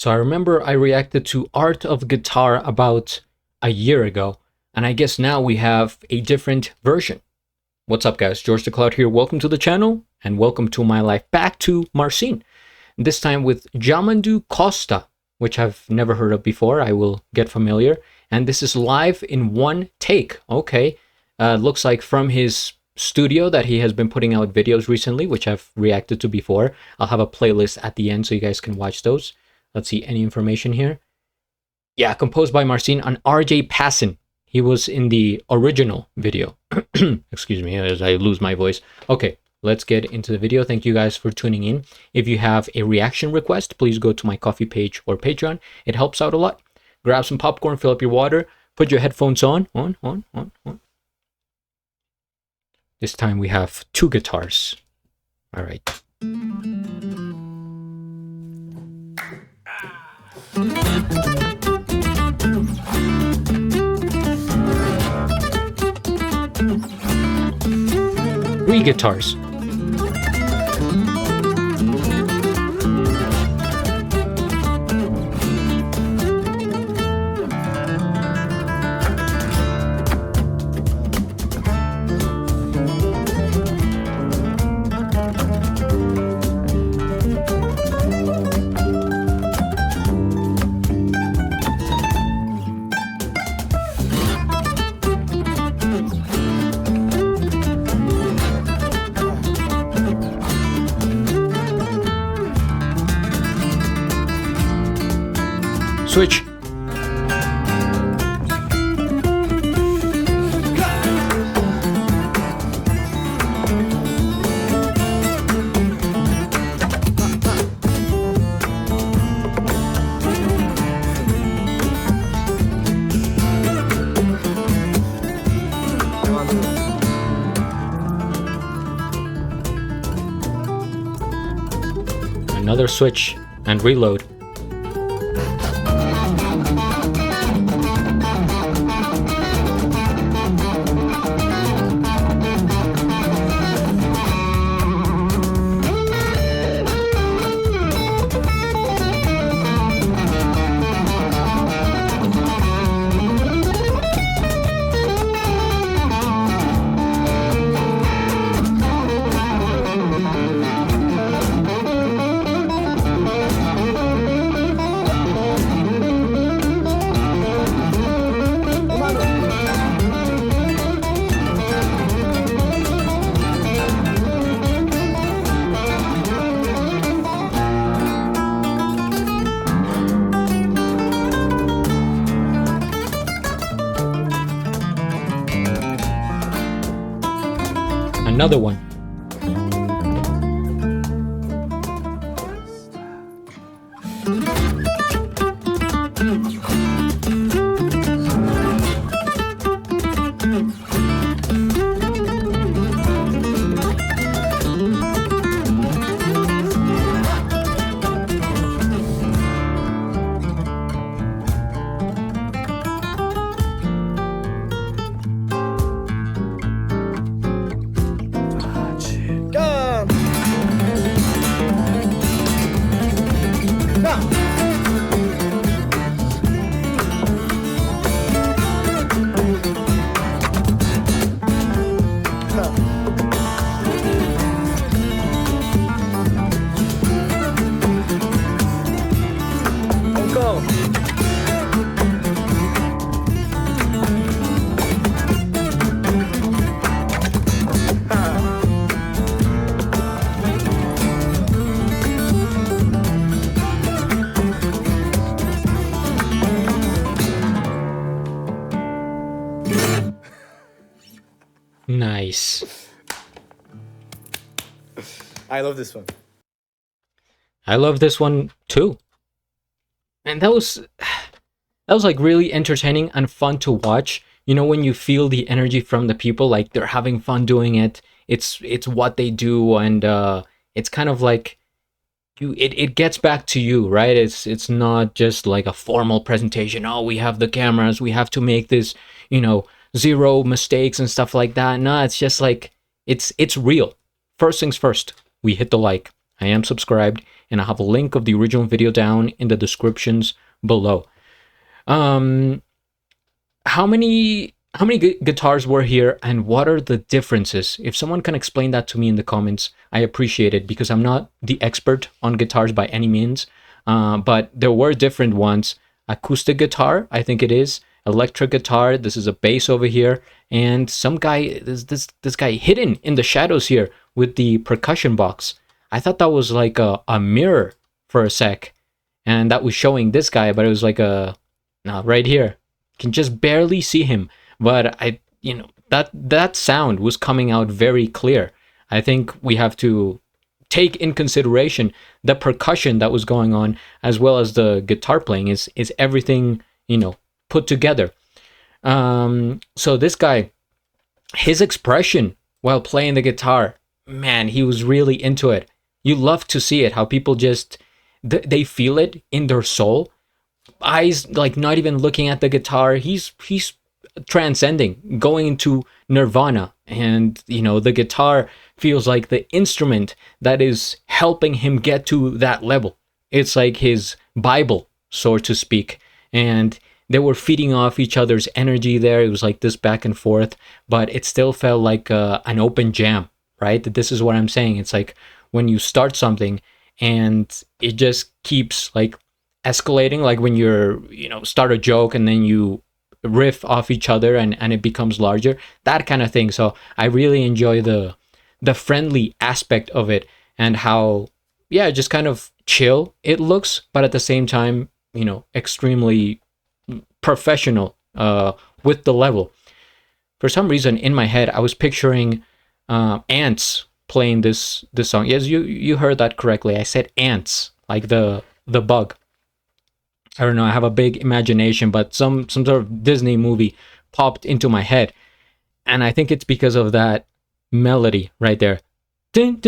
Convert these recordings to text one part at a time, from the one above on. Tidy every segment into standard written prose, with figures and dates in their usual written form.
So I remember I reacted to Art of Guitar about a year ago, and I guess now we have a different version. What's up, guys? GeorgeTheCloud here. Welcome to the channel, and welcome to my life back to Marcin. This time with Yamandu Costa, which I've never heard of before. I will get familiar. And this is live in one take. Okay. Looks like from his studio that he has been putting out videos recently, which I've reacted to before. I'll have a playlist at the end so you guys can watch those. Let's see, any information here? Yeah, composed by Marcin and RJ Passon. He was in the original video. Excuse me as I lose my voice. Okay, let's get into the video. Thank you guys for tuning in. If you have a reaction request, please go to my Ko-fi page or Patreon. It helps out a lot. Grab some popcorn, fill up your water, put your headphones on. This time we have two guitars. All right. 3 guitars. Switch. Another switch and reload. Another one. Nice. I love this one. I love this one too. And that was like really entertaining and fun to watch. You know, when you feel the energy from the people, like they're having fun doing it. It's what they do, and it's kind of like it gets back to you, right? It's not just like a formal presentation. Oh, we have the cameras, we have to make this, you know, 0 mistakes and stuff like that. No, it's just like it's real. First things first, we hit the like. I am subscribed, and I have a link of the original video down in the descriptions below. Um, how many guitars were here, and what are the differences? If someone can explain that to me in the comments, I appreciate it, because I'm not the expert on guitars by any means. But there were different ones. Acoustic guitar, I think it is. Electric guitar. This is a bass over here, and some guy, this guy hidden in the shadows here with the percussion box. I thought that was like a mirror for a sec, and that was showing this guy, but it was like a no, right here. Can just barely see him, but that sound was coming out very clear. I think we have to take in consideration the percussion that was going on, as well as the guitar playing. Is everything put together? So this guy, his expression while playing the guitar, man, he was really into it. You love to see it, how people just they feel it in their soul. Eyes like not even looking at the guitar. He's transcending, going into nirvana, and the guitar feels like the instrument that is helping him get to that level. It's like his Bible, so to speak, and they were feeding off each other's energy there. It was like this back and forth, but it still felt like an open jam, right? This is what I'm saying. It's like when you start something and it just keeps like escalating, like when you're start a joke and then you riff off each other, and it becomes larger, that kind of thing. So I really enjoy the friendly aspect of it, and how just kind of chill it looks, but at the same time extremely professional with the level. For some reason in my head I was picturing ants playing this song. Yes, you heard that correctly. I said ants, like the bug. I don't know, I have a big imagination, but some sort of Disney movie popped into my head, and I think it's because of that melody right there. Then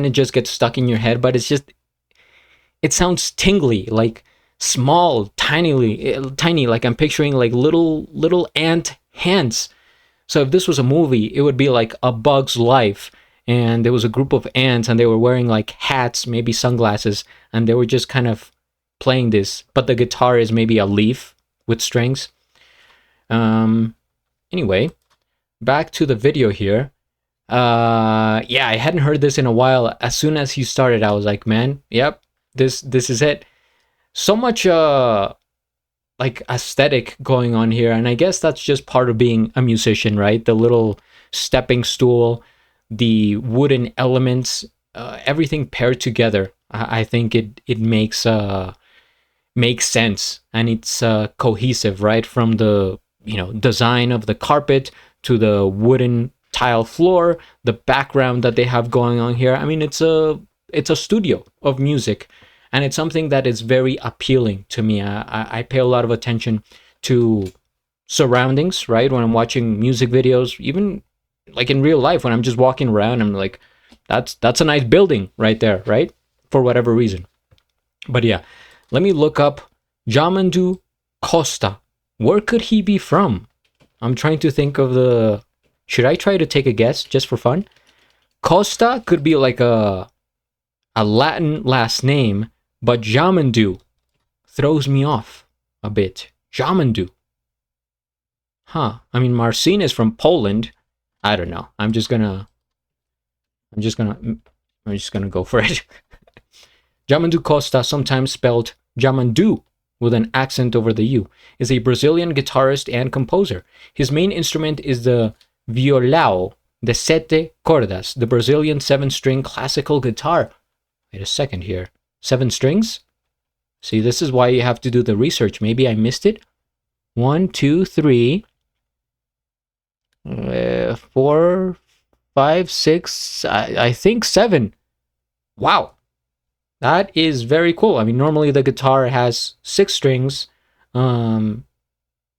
it just gets stuck in your head, but it sounds tingly, like small, tiny, like I'm picturing like little ant hands. So if this was a movie, it would be like A Bug's Life, and there was a group of ants, and they were wearing like hats, maybe sunglasses, and they were just kind of playing this, but the guitar is maybe a leaf with strings. Anyway, back to the video here. I hadn't heard this in a while. As soon as he started, I was like, man, yep, this is it. So much like aesthetic going on here, and I guess that's just part of being a musician, right? The little stepping stool, the wooden elements, everything paired together. I think it makes sense, and it's cohesive, right? From the design of the carpet to the wooden tile floor, the background that they have going on here. I mean, it's a studio of music, and it's something that is very appealing to me. I pay a lot of attention to surroundings, right? When I'm watching music videos, even like in real life, when I'm just walking around, I'm like, that's a nice building right there, right? For whatever reason. But yeah, let me look up Yamandu Costa. Where could he be from? I'm trying to think of the... Should I try to take a guess just for fun? Costa could be like a Latin last name, but Yamandu throws me off a bit. Yamandu. Huh. I mean, Marcin is from Poland. I don't know. I'm just gonna go for it. Yamandu Costa, sometimes spelled Yamandu with an accent over the U, is a Brazilian guitarist and composer. His main instrument is the violão de sete cordas, the Brazilian 7-string classical guitar. Wait a second here. 7 strings? See, this is why you have to do the research. Maybe I missed it. 1, 2, 3, 4, 5, 6, I think 7. Wow. That is very cool. I mean, normally the guitar has 6 strings. I'm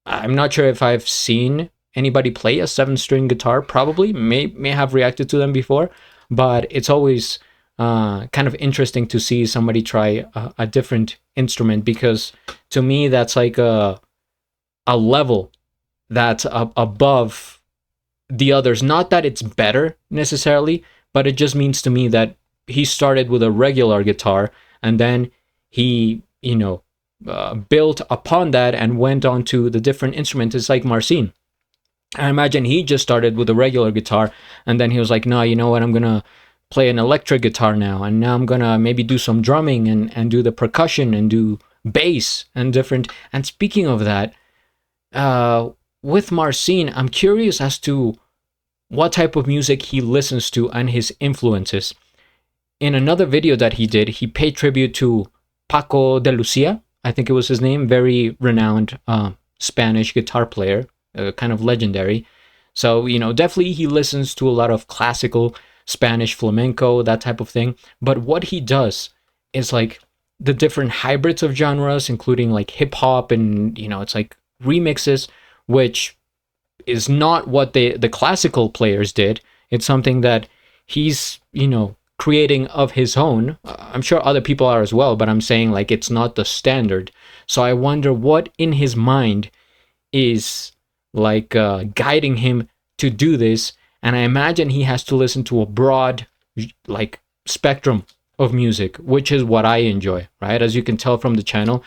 not sure if I've seen anybody play a 7-string guitar. Probably may have reacted to them before, but it's always kind of interesting to see somebody try a different instrument, because to me that's like a level that's above the others. Not that it's better necessarily, but it just means to me that he started with a regular guitar, and then he, built upon that and went on to the different instruments. It's like Marcin. I imagine he just started with a regular guitar, and then he was like, no, you know what, I'm gonna play an electric guitar now, and now I'm gonna maybe do some drumming and do the percussion and do bass and different. And speaking of that, with Marcin, I'm curious as to what type of music he listens to and his influences. In another video that he did, he paid tribute to Paco de Lucia, I think it was his name, very renowned Spanish guitar player, kind of legendary. So, definitely he listens to a lot of classical Spanish flamenco, that type of thing. But what he does is like the different hybrids of genres, including like hip hop and, it's like remixes, which is not what the classical players did. It's something that he's, creating of his own. I'm sure other people are as well, but I'm saying like it's not the standard. So I wonder what in his mind is like guiding him to do this. And I imagine he has to listen to a broad like spectrum of music, which is what I enjoy, right? As you can tell from the channel,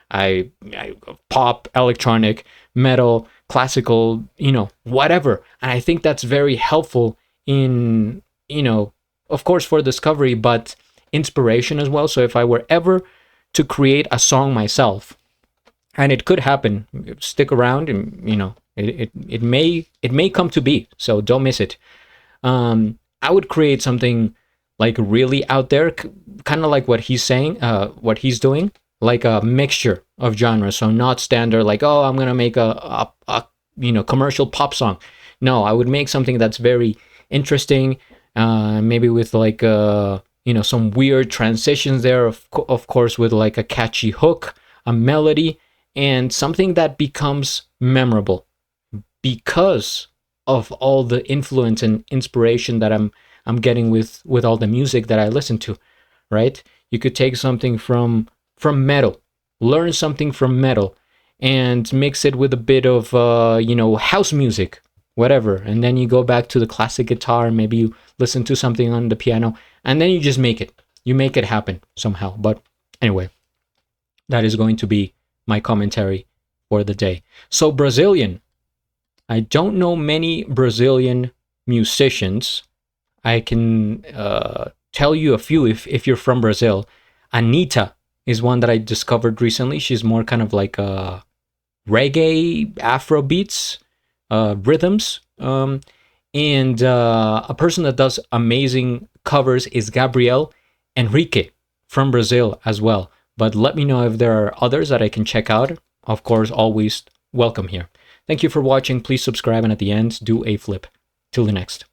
I pop, electronic, metal, classical, whatever. And I think that's very helpful in, of course, for discovery, but inspiration as well. So if I were ever to create a song myself, and it could happen, stick around, and it may come to be. So don't miss it. I would create something like really out there, kind of like what he's saying, what he's doing, like a mixture of genres. So not standard, like, oh, I'm gonna make a commercial pop song. No, I would make something that's very interesting. Maybe with like some weird transitions there, of course, with like a catchy hook, a melody, and something that becomes memorable because of all the influence and inspiration that I'm getting with all the music that I listen to, right? You could take something from metal, learn something from metal, and mix it with a bit of house music, whatever, and then you go back to the classic guitar, maybe you listen to something on the piano, and then you just make it happen somehow. But anyway, that is going to be my commentary for the day. So Brazilian, I don't know many Brazilian musicians. I can tell you a few if you're from Brazil. Anitta is one that I discovered recently. She's more kind of like reggae, Afro beats, rhythms. And a person that does amazing covers is Gabriel Henrique from Brazil as well. But let me know if there are others that I can check out. Of course, always welcome here. Thank you for watching. Please subscribe, and at the end, do a flip. Till the next.